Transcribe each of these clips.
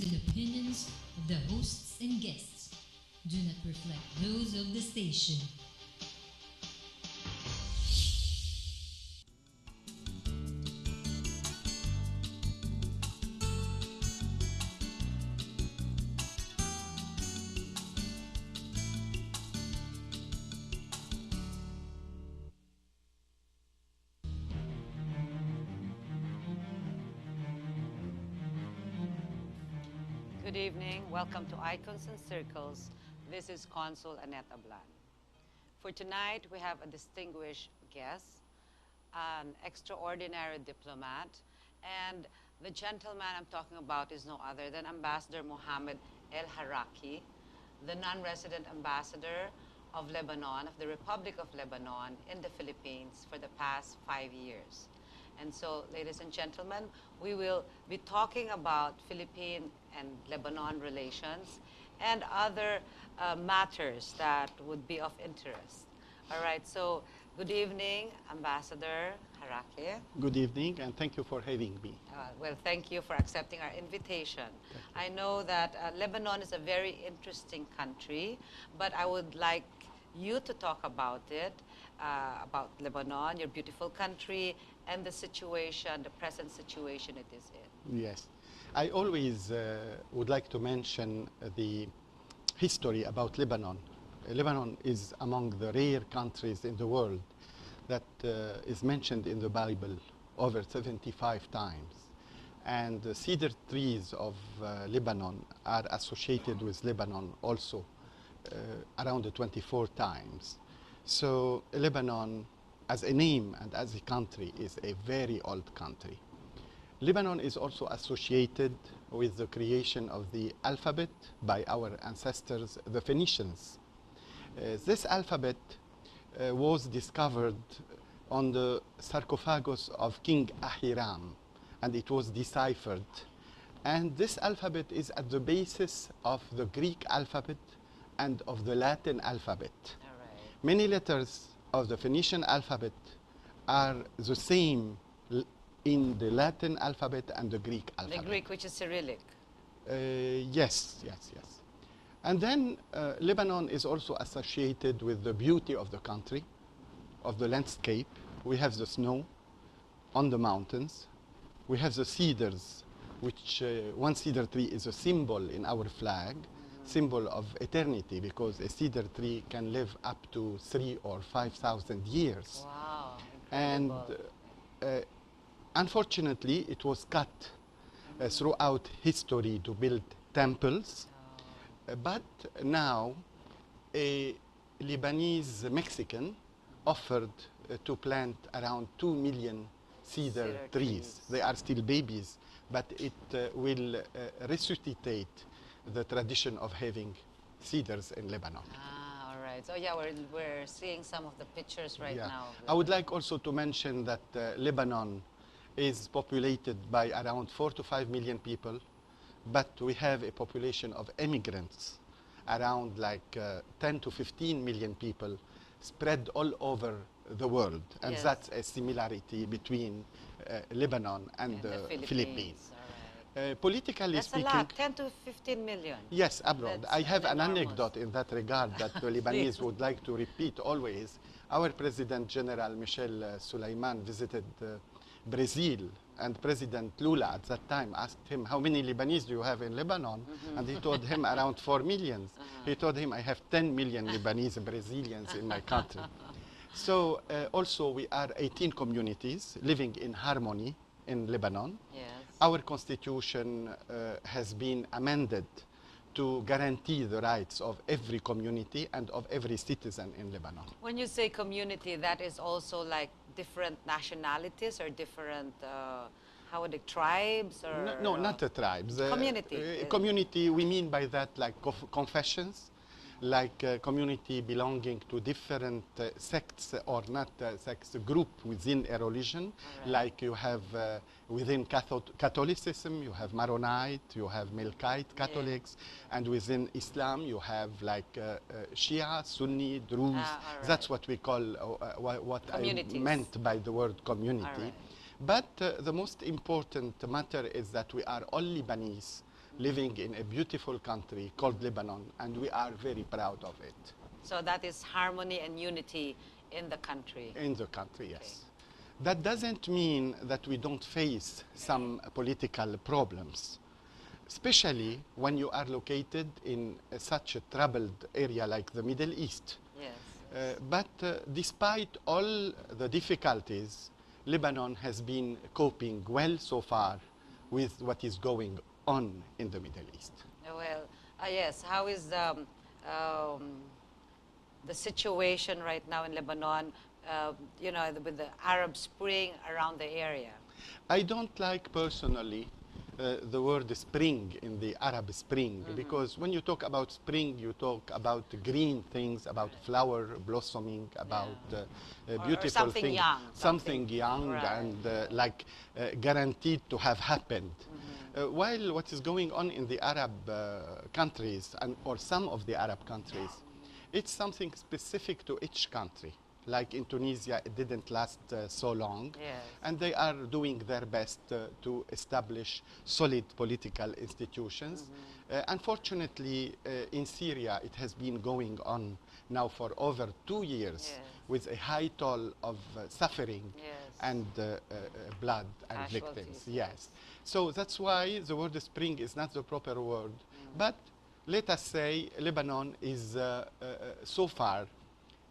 and opinions of the hosts and guests do not reflect those of the station. Good evening. Welcome to Icons and Circles. This is Consul Annette Ablan. For tonight, we have a distinguished guest, an extraordinary diplomat, and the gentleman I'm talking about is no other than Ambassador Mohamad El Harake, the non-resident ambassador of Lebanon, of the Republic of Lebanon in the Philippines for the past 5 years. And so, ladies and gentlemen, we will be talking about Philippine and Lebanon relations and other matters that would be of interest. All right, so good evening, Ambassador Harake. Good evening, and thank you for having me. Well, thank you for accepting our invitation. I know that Lebanon is a very interesting country, but I would like you to talk about it, about Lebanon, your beautiful country, and the situation, the present situation it is in. Yes. I always would like to mention the history about Lebanon. Lebanon is among the rare countries in the world that is mentioned in the Bible over 75 times. And the cedar trees of Lebanon are associated with Lebanon also around 24 times. So Lebanon, as a name and as a country, is a very old country. Lebanon is also associated with the creation of the alphabet by our ancestors, the Phoenicians. This alphabet was discovered on the sarcophagus of King Ahiram, and it was deciphered. And this alphabet is at the basis of the Greek alphabet and of the Latin alphabet. All right. Many letters of the Phoenician alphabet are the same in the Latin alphabet and the Greek alphabet. The Greek, which is Cyrillic. Yes. And then Lebanon is also associated with the beauty of the country, of the landscape. We have the snow on the mountains. We have the cedars, which one cedar tree is a symbol in our flag, symbol of eternity, because a cedar tree can live up to 3,000 or 5,000 years. Wow, And incredible. unfortunately, it was cut throughout history to build temples. But now, a Lebanese Mexican offered to plant around 2 million cedar trees. They are still babies, but it will resuscitate the tradition of having cedars in Lebanon. All right. So yeah, we're seeing some of the pictures right now. I would like also to mention that Lebanon is populated by around 4 to 5 million people, but we have a population of immigrants, around like 10 to 15 million people spread all over the world. And Yes. that's a similarity between Lebanon and the Philippines. All right. Politically That's speaking, a lot, 10 to 15 million. yes, abroad. That's I have an enormous. anecdote in that regard that the Lebanese would like to repeat always. Our President General Michel Suleiman visited Brazil, and President Lula at that time asked him, how many Lebanese do you have in Lebanon? And he told him around 4 million. He told him, I have 10 million Lebanese Brazilians in my country. So also we are 18 communities living in harmony in Lebanon. Yes. Our constitution has been amended to guarantee the rights of every community and of every citizen in Lebanon. When you say community, that is also like different nationalities or different, how would it, tribes or? No, not the tribes. Community. Community, we mean by that like confessions, like community belonging to different sects or not sects, group within a religion. Right. Like you have within Catholicism, you have Maronite, you have Melkite Catholics, and within Islam you have like Shia, Sunni, Druze. Right. That's what we call what I meant by the word community. Right. But the most important matter is that we are all Lebanese, living in a beautiful country called Lebanon, and we are very proud of it. So that is harmony and unity in the country. In the country, yes. That doesn't mean that we don't face some political problems, especially when you are located in such a troubled area like the Middle East. Yes. But despite all the difficulties, Lebanon has been coping well so far with what is going on in the Middle East. Well, yes. How is the situation right now in Lebanon, you know, with the Arab Spring around the area? I don't like personally the word spring in the Arab Spring, because when you talk about spring, you talk about green things, about flower blossoming, about beautiful something things, young, something young right. and like guaranteed to have happened. While what is going on in the Arab countries, or some of the Arab countries, it's something specific to each country. Like in Tunisia, it didn't last so long. Yes. And they are doing their best to establish solid political institutions. Unfortunately, in Syria, it has been going on now for over 2 years, Yes. with a high toll of suffering Yes. and blood and Casualties, victims. yes. Yes. So that's why the word spring is not the proper word. But let us say Lebanon is so far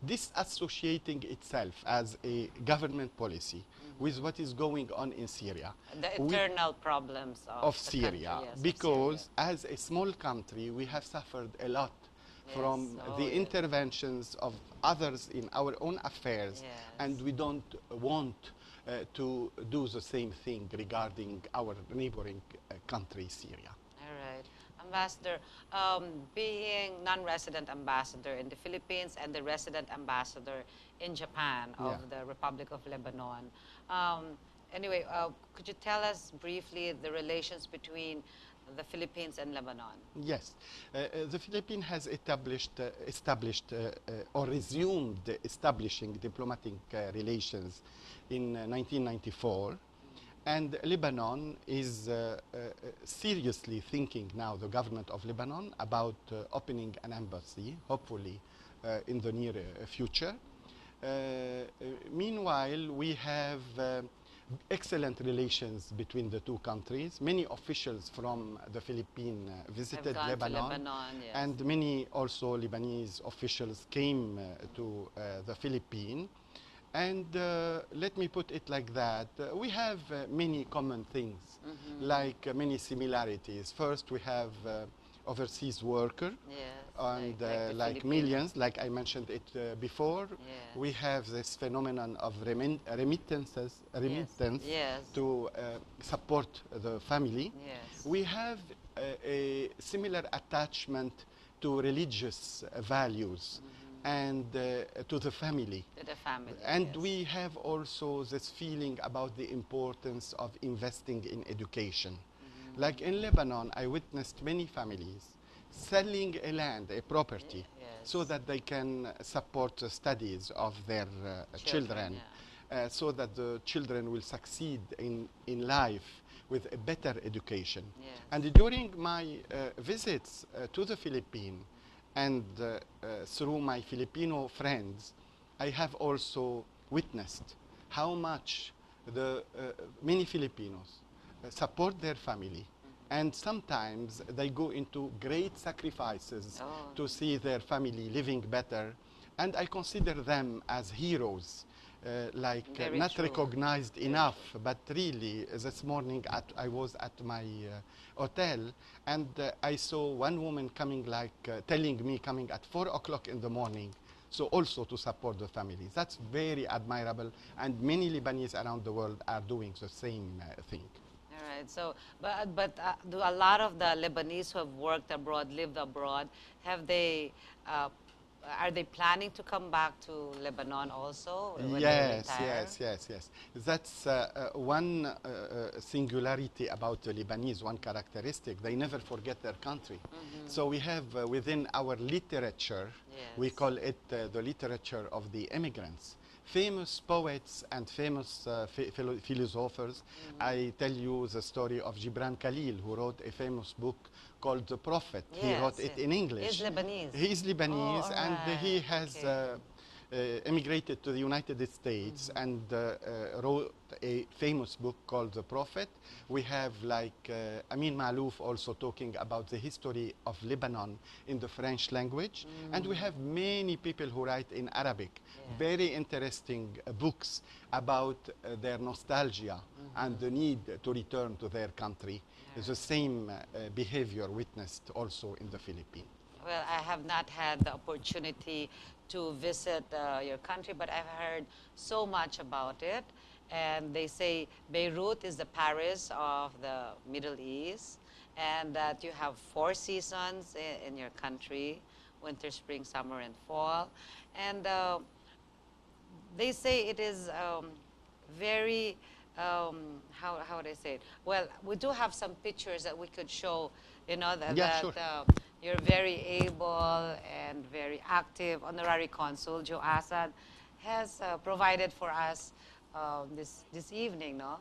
disassociating itself as a government policy with what is going on in Syria. The internal problems of the Syria, country, yes, of because as a small country, we have suffered a lot from Yes. Oh, the yes. interventions of others in our own affairs, Yes. and we don't want to do the same thing regarding our neighboring country, Syria. All right. Ambassador, being non-resident ambassador in the Philippines and the resident ambassador in Japan of Yeah. the Republic of Lebanon. Anyway, could you tell us briefly the relations between the Philippines and Lebanon? Yes, the Philippines has established or resumed establishing diplomatic relations in 1994. And Lebanon is seriously thinking now, the government of Lebanon, about opening an embassy, hopefully in the near future. Meanwhile, we have excellent relations between the two countries. Many officials from the Philippines visited gone to Lebanon, Lebanon, yes. and many also Lebanese officials came to the Philippines. And let me put it like that. We have many common things, like many similarities. First, we have overseas worker, Yes, and the like Filipino. millions, like I mentioned it before. Yes. We have this phenomenon of remittance Yes. to support the family. Yes. We have a similar attachment to religious values and to the family. To the family. And yes. we have also this feeling about the importance of investing in education. Like in Lebanon, I witnessed many families selling a land, a property, Yes. so that they can support the studies of their children, so that the children will succeed in life with a better education. Yes. And during my visits to the Philippines, and through my Filipino friends, I have also witnessed how much the many Filipinos support their family, and sometimes they go into great sacrifices to see their family living better, and I consider them as heroes. Very Not true. recognized enough, but really this morning I was at my hotel, and I saw one woman coming telling me coming at 4 o'clock in the morning, so also to support the families. That's very admirable, and many Lebanese around the world are doing the same thing. All right. So, but do a lot of the Lebanese who have worked abroad, lived abroad, have they are they planning to come back to Lebanon also when they Yes, retire? yes. That's one singularity about the Lebanese, one characteristic. They never forget their country. So we have within our literature, we Yes. call it the literature of the immigrants. Famous poets and famous philosophers. I tell you the story of Gibran Khalil, who wrote a famous book called The Prophet. He Yes, wrote it yes. in English. He's Lebanese. He is Lebanese, Oh, and he alright, has okay. emigrated to the United States and wrote a famous book called The Prophet. We have like Amin Malouf also talking about the history of Lebanon in the French language. And we have many people who write in Arabic. Yes. Very interesting books about their nostalgia and the need to return to their country. The same behavior witnessed also in the Philippines. Well, I have not had the opportunity to visit your country, but I've heard so much about it. And they say Beirut is the Paris of the Middle East, and that you have 4 seasons in your country: winter, spring, summer, and fall. And they say it is very, how would I say it? Well, we do have some pictures that we could show, you know, that, Yeah, sure. you're very able and very active. Honorary Consul Joe Assad has provided for us this evening, no?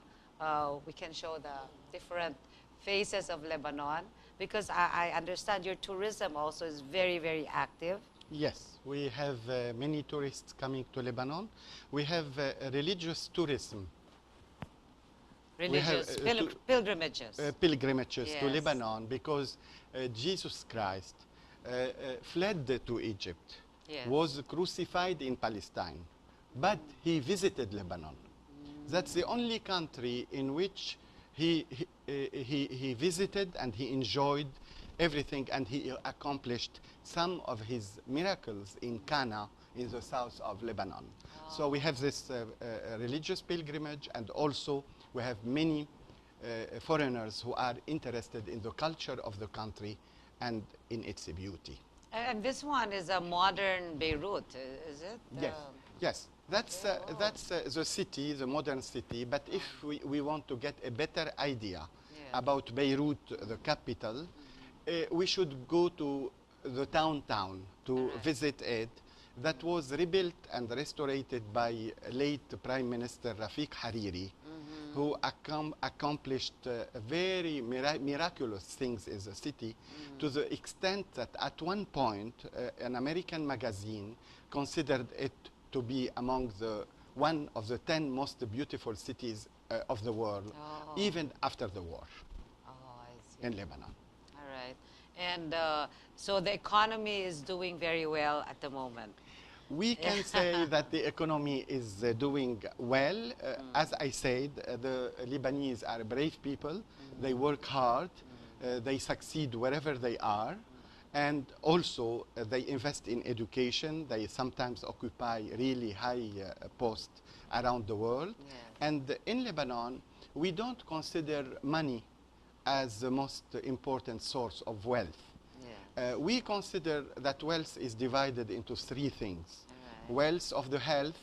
We can show the different faces of Lebanon, because I understand your tourism also is very, very active. Yes, we have many tourists coming to Lebanon. We have religious tourism. Religious to- pilgrimages. Pilgrimages to Yes. Lebanon, because Jesus Christ fled to Egypt, Yes. was crucified in Palestine, but he visited Lebanon. That's the only country in which he visited and he enjoyed everything, and he accomplished some of his miracles in Cana in the south of Lebanon. So we have this religious pilgrimage, and also we have many foreigners who are interested in the culture of the country and in its beauty. And this one is a modern Beirut, is it? Yes, yes. That's the city, the modern city. But if we want to get a better idea about Beirut, the capital, we should go to the downtown to visit it. That was rebuilt and restored by late Prime Minister Rafiq Hariri, who accomplished very miraculous things in the city, to the extent that at one point an American magazine considered it to be among one of the 10 most beautiful cities of the world, even after the war Oh, I see. in Lebanon. All right. And so the economy is doing very well at the moment. We can say that the economy is doing well. As I said, the Lebanese are brave people. They work hard. They succeed wherever they are. And also, they invest in education. They sometimes occupy really high posts around the world. Yes. And in Lebanon, we don't consider money as the most important source of wealth. We consider that wealth is divided into 3 things. Right. Wealth of the health,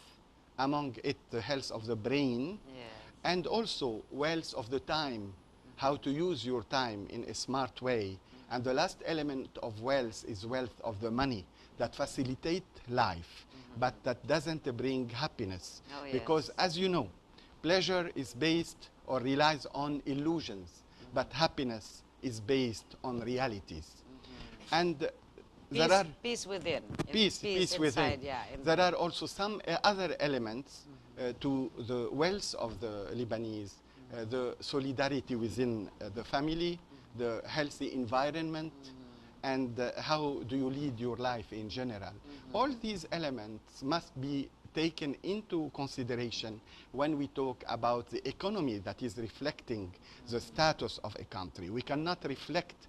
among it the health of the brain, Yes. and also wealth of the time, how to use your time in a smart way. And the last element of wealth is wealth of the money that facilitate life, but that doesn't bring happiness. Oh, yes. Because as you know, pleasure is based or relies on illusions, but happiness is based on realities. And there are Peace within. peace within. inside, yeah. There are also some other elements to the wealth of the Lebanese, the solidarity within the family, the healthy environment, and how do you lead your life in general. All these elements must be taken into consideration when we talk about the economy that is reflecting the status of a country. We cannot reflect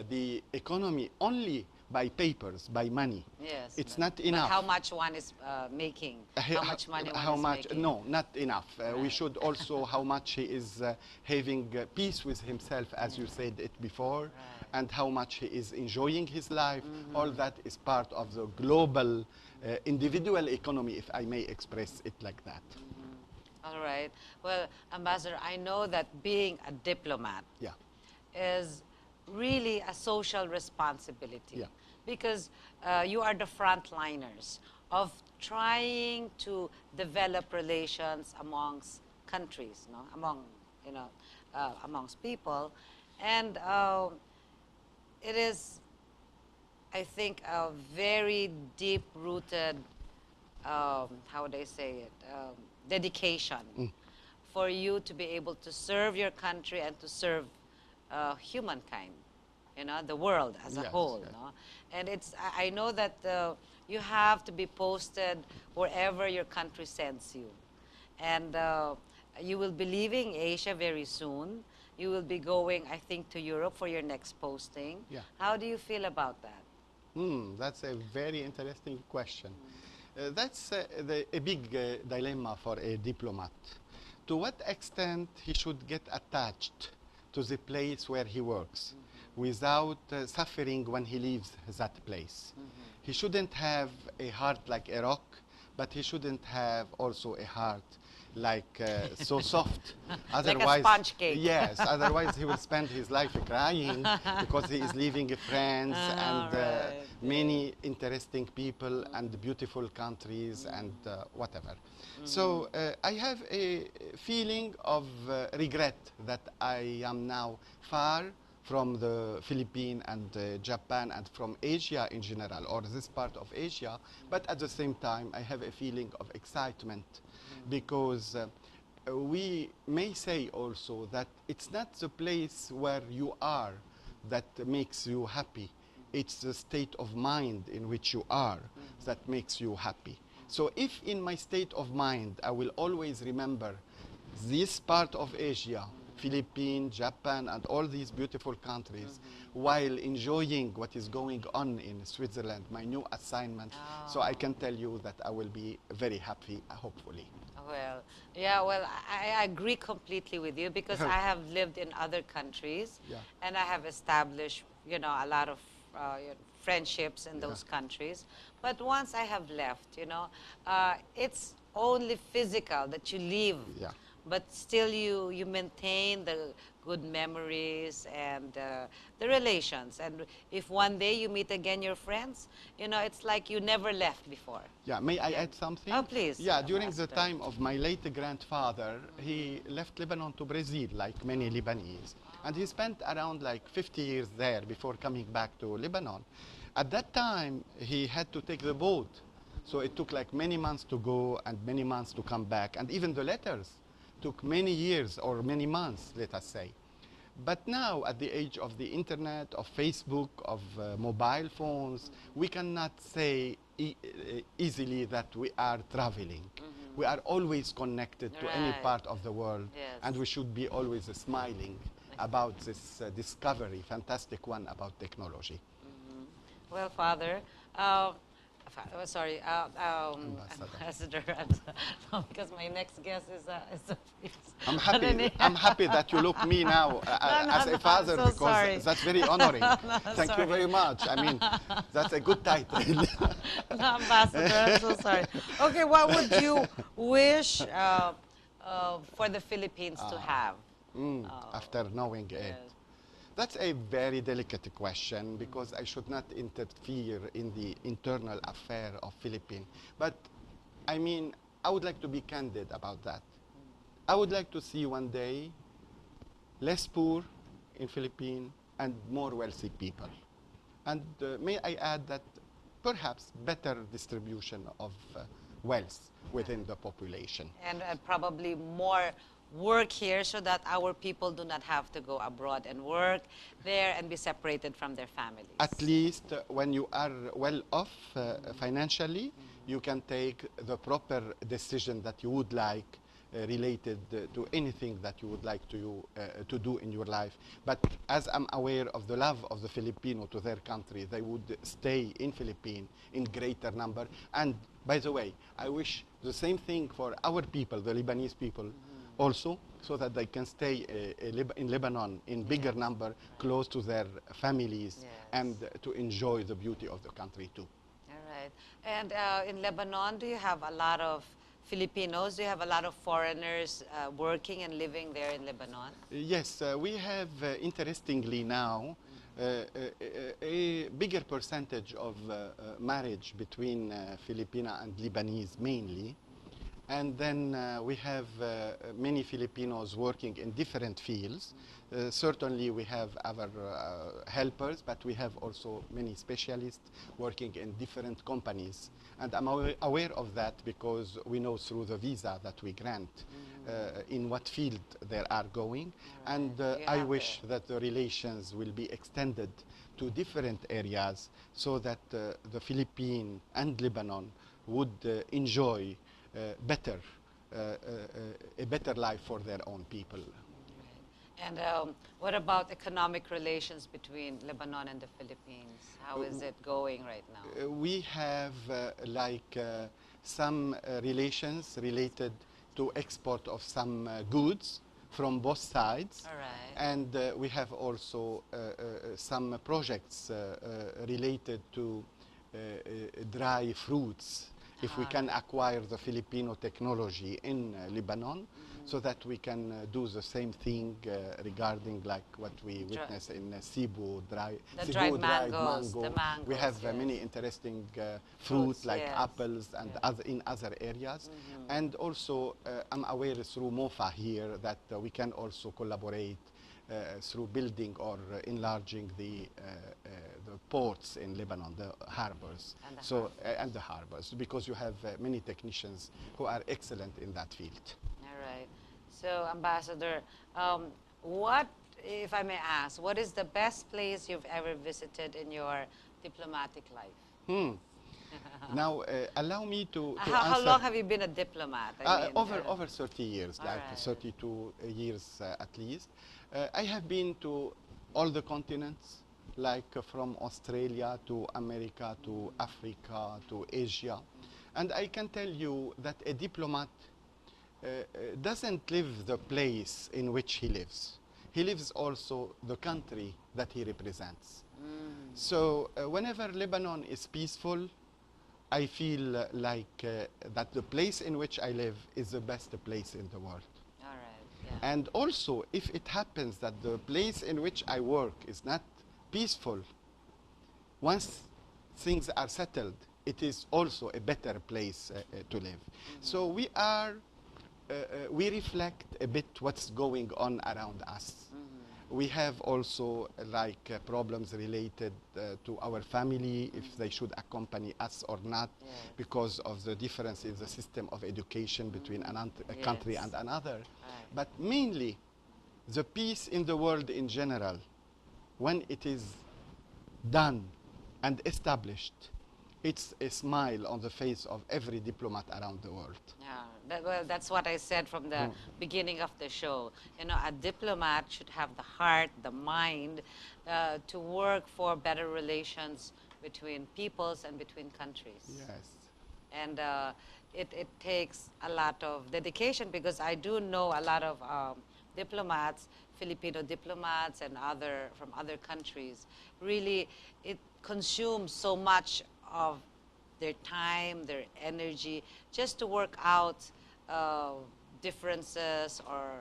the economy only by papers, by money. Yes. It's not enough. But how much one is making? How much money one is making? No, not enough. We Right. should also how much he is having peace with himself, as you said it before, and how much he is enjoying his life. All that is part of the global individual economy, if I may express it like that. All right. Well, Ambassador, I know that being a diplomat Yeah. is really a social responsibility, Yeah. because you are the frontliners of trying to develop relations amongst countries, no? Amongst people, and it is, I think, a very deep-rooted, how would I say it, dedication for you to be able to serve your country and to serve humankind, the world as a Yes, whole. yes. No? And I know that you have to be posted wherever your country sends you. And you will be leaving Asia very soon. You will be going, I think, to Europe for your next posting. Yeah. How do you feel about that? That's a very interesting question. That's a big dilemma for a diplomat. To what extent he should get attached to the place where he works without suffering when he leaves that place? He shouldn't have a heart like a rock, but he shouldn't have also a heart like so soft. Like a sponge cake. Yes, otherwise he will spend his life crying because he is leaving friends and right. many interesting people and beautiful countries and whatever. So I have a feeling of regret that I am now far from the Philippines and Japan and from Asia in general, or this part of Asia, but at the same time I have a feeling of excitement because we may say also that it's not the place where you are that makes you happy. It's the state of mind in which you are that makes you happy. So if in my state of mind I will always remember this part of Asia, Philippines, Japan, and all these beautiful countries, while enjoying what is going on in Switzerland, my new assignment, so I can tell you that I will be very happy, hopefully. Well, yeah, well, I agree completely with you because I have lived in other countries and I have established, a lot of friendships in those countries. But once I have left, it's only physical that you leave. Yeah. But still you maintain the good memories and the relations. And if one day you meet again your friends, it's like you never left before. Yeah, may I add something? Oh, please. Yeah, during the Ambassador. time of my late grandfather, he left Lebanon to Brazil, like many Lebanese. And he spent around like 50 years there before coming back to Lebanon. At that time, he had to take the boat. So it took like many months to go and many months to come back. And even the letters took many years or many months, let us say. But now, at the age of the internet, of Facebook, of mobile phones, we cannot say easily that we are traveling. We are always connected to any Right. part of the world, Yes. and we should be always smiling about this discovery, fantastic one about technology. Well, Father, sorry, Ambassador, because my next guest is a priest. I'm happy that you look me now as a father, I'm so because sorry. that's very honoring. Thank you sorry. very much. I mean, that's a good title. No, Ambassador, I'm so sorry. Okay, what would you wish for the Philippines to have? After knowing it. Yes. That's a very delicate question because I should not interfere in the internal affair of Philippines. But I mean, I would like to be candid about that. I would like to see one day less poor in Philippines and more wealthy people. And may I add that perhaps better distribution of wealth within the population. And probably more work here so that our people do not have to go abroad and work there and be separated from their families. At least when you are well off financially, you can take the proper decision that you would like related to anything that you would like to do in your life. But as I'm aware of the love of the Filipino to their country, they would stay in Philippines in greater number. And by the way, I wish the same thing for our people, the Lebanese people, also, so that they can stay in Lebanon in bigger number, close to their families, Yes. and to enjoy the beauty of the country too. All right. And in Lebanon, do you have a lot of Filipinos? Do you have a lot of foreigners working and living there in Lebanon? Yes, we have, interestingly now, a bigger percentage of marriage between Filipina and Lebanese mainly. And then we have many Filipinos working in different fields. Certainly we have our helpers, but we have also many specialists working in different companies. And I'm aware of that because we know through the visa that we grant in what field they are going. And I wish that the relations will be extended to different areas so that the Philippines and Lebanon would enjoy a better life for their own people. And what about economic relations between Lebanon and the Philippines? How is it going right now? We have some relations related to export of some goods from both sides. All right. And we have also some projects related to dry fruits. If we can acquire the Filipino technology in Lebanon, so that we can do the same thing regarding like what we witness in Cebu, dried dried mangoes, mango. the mangoes, We have yes. many interesting fruits like yes. apples and in other areas. And also I'm aware through MOFA here that we can also collaborate through building or enlarging the ports in Lebanon, the harbors. And the harbors, because you have many technicians who are excellent in that field. All right. So, Ambassador, what, if I may ask, what is the best place you've ever visited in your diplomatic life? Now, allow me to How answer. long have you been a diplomat? I mean, Over 30 years, like right. 32 years at least. I have been to all the continents, like from Australia to America to Africa to Asia. And I can tell you that a diplomat doesn't live the place in which he lives. He lives also the country that he represents. So whenever Lebanon is peaceful, I feel like that the place in which I live is the best place in the world. all right. Yeah. And also, if it happens that the place in which I work is not peaceful, once things are settled, it is also a better place to live. So we reflect a bit what's going on around us. We have also problems related to our family, if they should accompany us or not, because of the difference in the system of education between a country and another. Right. But mainly, the peace in the world in general, when it is done and established, it's a smile on the face of every diplomat around the world. Yeah, well, that's what I said from the beginning of the show. You know, a diplomat should have the heart, the mind to work for better relations between peoples and between countries. Yes. And it takes a lot of dedication, because I do know a lot of diplomats, Filipino diplomats and from other countries. Really, it consumes so much of their time, their energy, just to work out differences or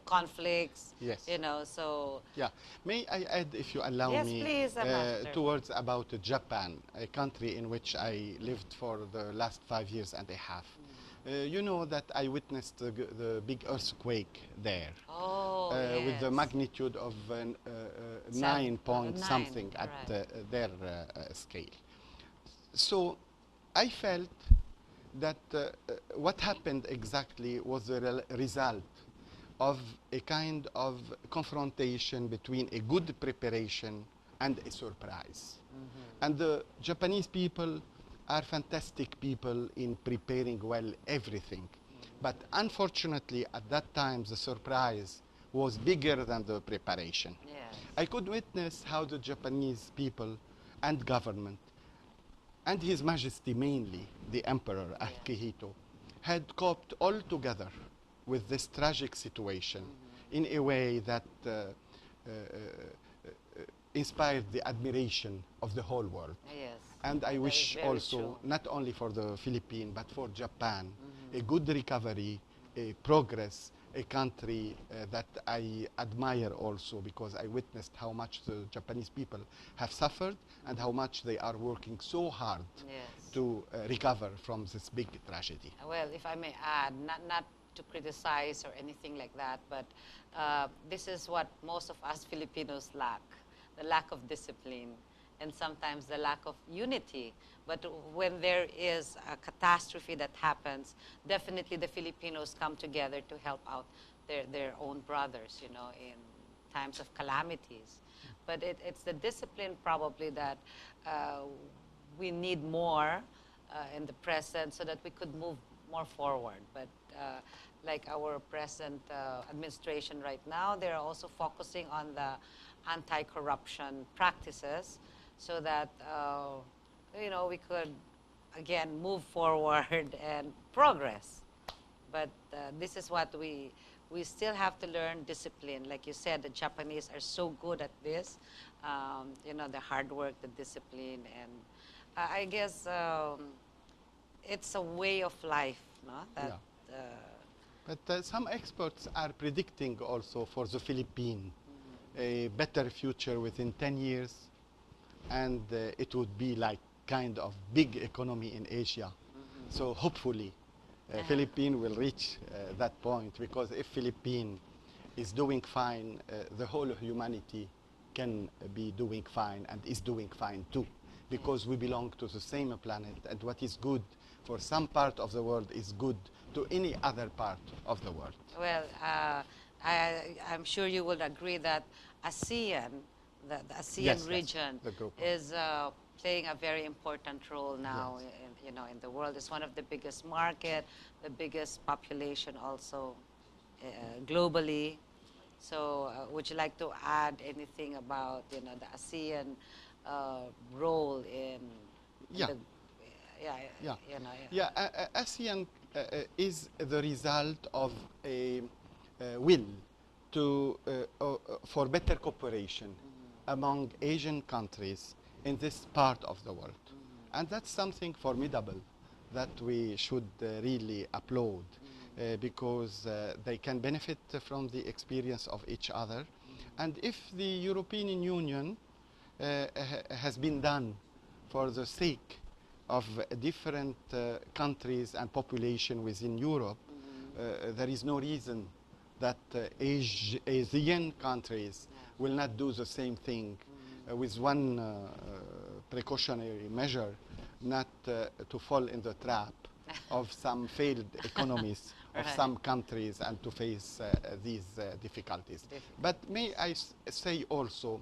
conflicts. Yes. You know, so. Yeah. May I add, if you allow Yes, me, please, Ambassador. towards about Japan, a country in which I lived for the last 5 years and a half. You know that I witnessed the big earthquake there. Oh, With the yes. magnitude of 9 point 9, something at right. their scale. So I felt that what happened exactly was the result of a kind of confrontation between a good preparation and a surprise. And the Japanese people are fantastic people in preparing well everything. But unfortunately, at that time, the surprise was bigger than the preparation. Yes. I could witness how the Japanese people and government, and His Majesty mainly, the Emperor Akihito, had coped all together with this tragic situation in a way that inspired the admiration of the whole world. Yes. And I That wish is very also, true. not only for the Philippines, but for Japan, a good recovery, a progress, a country that I admire also, because I witnessed how much the Japanese people have suffered and how much they are working so hard Yes. to recover from this big tragedy. Well, if I may add, not to criticize or anything like that, but this is what most of us Filipinos lack, the lack of discipline and sometimes the lack of unity. But when there is a catastrophe that happens, definitely the Filipinos come together to help out their own brothers, you know, in times of calamities. But it's the discipline probably that we need more in the present so that we could move more forward. But like our present administration right now, they're also focusing on the anti-corruption practices so that you know, we could again move forward and progress. But this is what we still have to learn, discipline. Like you said, the Japanese are so good at this, you know, the hard work, the discipline, and I guess it's a way of life, no? That, But some experts are predicting also for the Philippines a better future within 10 years, and it would be like kind of big economy in Asia. So hopefully Philippines will reach that point, because if Philippines is doing fine, the whole of humanity can be doing fine and is doing fine too, because we belong to the same planet, and what is good for some part of the world is good to any other part of the world. well, I'm sure you will agree that ASEAN, the ASEAN Yes, region, the group. is playing a very important role now. Yes. You know, in the world. It's one of the biggest market, the biggest population also globally. So, would you like to add anything about, you know, the ASEAN role in Yeah. the, yeah, Yeah. you know, Yeah, ASEAN is the result of a will to for better cooperation among Asian countries in this part of the world, and that's something formidable that we should really applaud, because they can benefit from the experience of each other, and if the European Union has been done for the sake of different countries and population within Europe, there is no reason that Asian countries will not do the same thing with one precautionary measure, not to fall in the trap of some failed economies of Right. some countries and to face these difficulties. But may I say also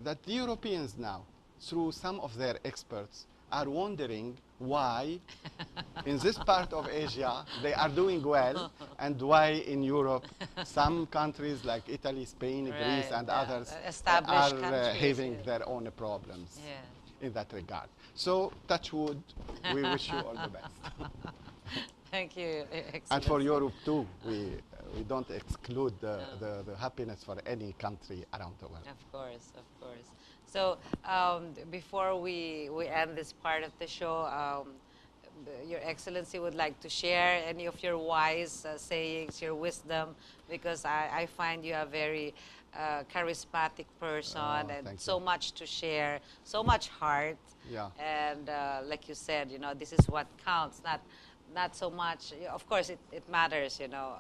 that the Europeans now, through some of their experts, are wondering why in this part of Asia they are doing well, and why in Europe some countries like Italy, Spain, Greece, Right, and yeah, others established are countries, having yeah. their own problems Yeah. in that regard. So, touch wood, we wish you all the best. Thank you, And for Excellency. Europe too, we don't exclude the happiness for any country around the world. Of course, of course. So before we end this part of the show, Your Excellency would like to share any of your wise sayings, your wisdom, because I find you a very charismatic person and thank so you. much to share, so much heart. Yeah. And like you said, you know, this is what counts, not so much. Of course, it matters, you know.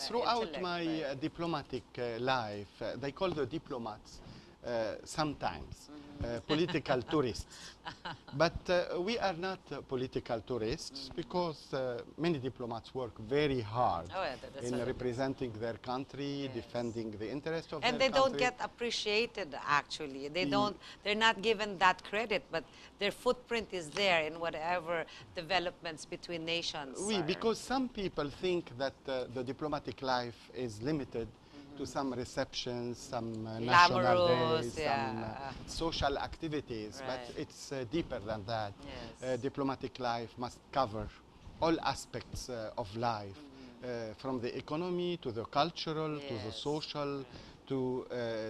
Throughout intellect, my right. diplomatic life, they call the diplomats sometimes political tourists. But we are not political tourists, because many diplomats work very hard Oh, yeah, that's in what- representing their country, Yes. defending the interest of And their they don't country. get appreciated, actually. Ye- They're not given that credit, but their footprint is there in whatever developments between nations. Oui, are. because some people think that the diplomatic life is limited to some receptions, some national Glamorous, days, yeah. some social activities, Right. but it's deeper than that. Yes. Diplomatic life must cover all aspects of life, from the economy to the cultural to the Yes. social, to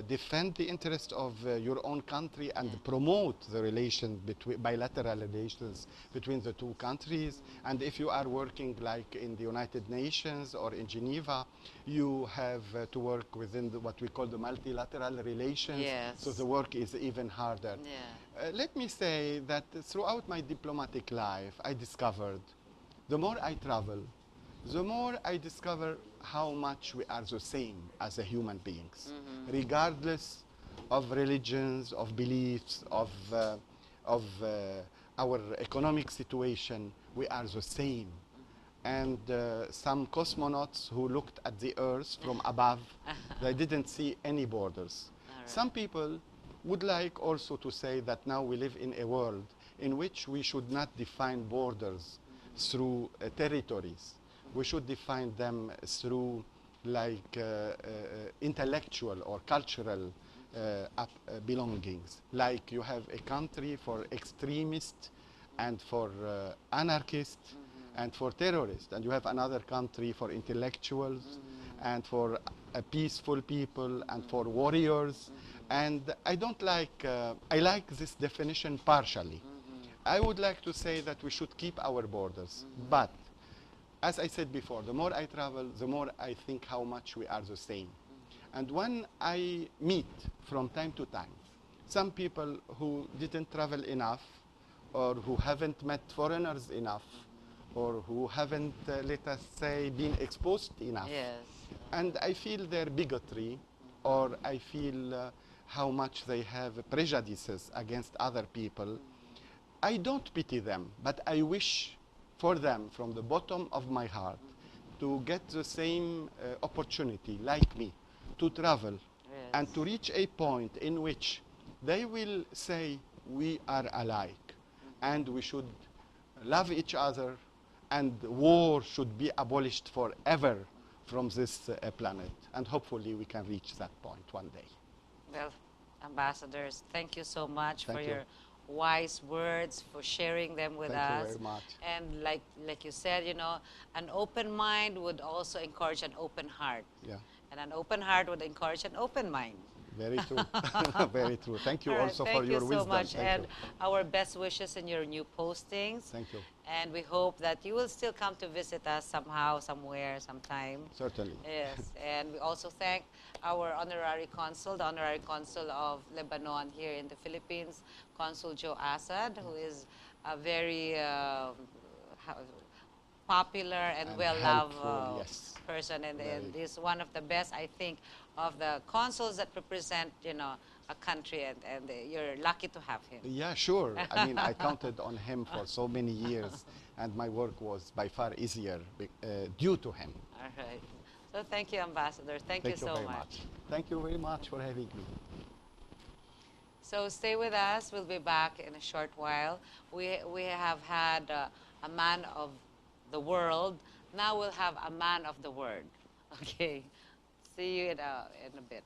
defend the interest of your own country and promote the relation between bilateral relations between the two countries. And if you are working like in the United Nations or in Geneva, you have to work within what we call the multilateral relations. Yes. So the work is even harder. Yeah. Let me say that throughout my diplomatic life, I discovered the more I travel, the more I discover how much we are the same as a human beings, regardless of religions, of beliefs, of our economic situation. We are the same. And some cosmonauts who looked at the Earth from above, they didn't see any borders. Right. Some people would like also to say that now we live in a world in which we should not define borders through territories. We should define them through like intellectual or cultural belongings. Like you have a country for extremists and for anarchists and for terrorists, and you have another country for intellectuals and for peaceful people and for warriors. And I don't like, I like this definition partially. I would like to say that we should keep our borders, but as I said before, the more I travel, the more I think how much we are the same. And when I meet from time to time some people who didn't travel enough, or who haven't met foreigners enough, or who haven't, let us say, been exposed enough, Yes. and I feel their bigotry, or I feel how much they have prejudices against other people, I don't pity them, but I wish for them from the bottom of my heart to get the same opportunity like me to travel and to reach a point in which they will say we are alike and we should love each other and war should be abolished forever from this planet. And hopefully we can reach that point one day. Well, ambassadors, thank you so much for Thank you. your wise words, for sharing them with Thank you us. very much. And like you said, you know, an open mind would also encourage an open heart. Yeah, And an open heart would encourage an open mind. very true. Very true. Thank you All right, also thank for your you so wisdom. much, Thank and you. our best wishes in your new postings. Thank you. And we hope that you will still come to visit us somehow, somewhere, sometime. Certainly. Yes, and we also thank our honorary consul, the honorary consul of Lebanon here in the Philippines, Consul Joe Assad, who is a very popular and well-loved helpful, yes. person, and Very. is one of the best, I think, of the consuls that represent, you know, a country, and you're lucky to have him. Yeah, sure. I mean, I counted on him for so many years, and my work was by far easier due to him. All right. So thank you, Ambassador. Thank you so very much. Thank you very much for having me. So stay with us. We'll be back in a short while. We have had a man of the world. Now we'll have a man of the word. Okay. See you in a bit.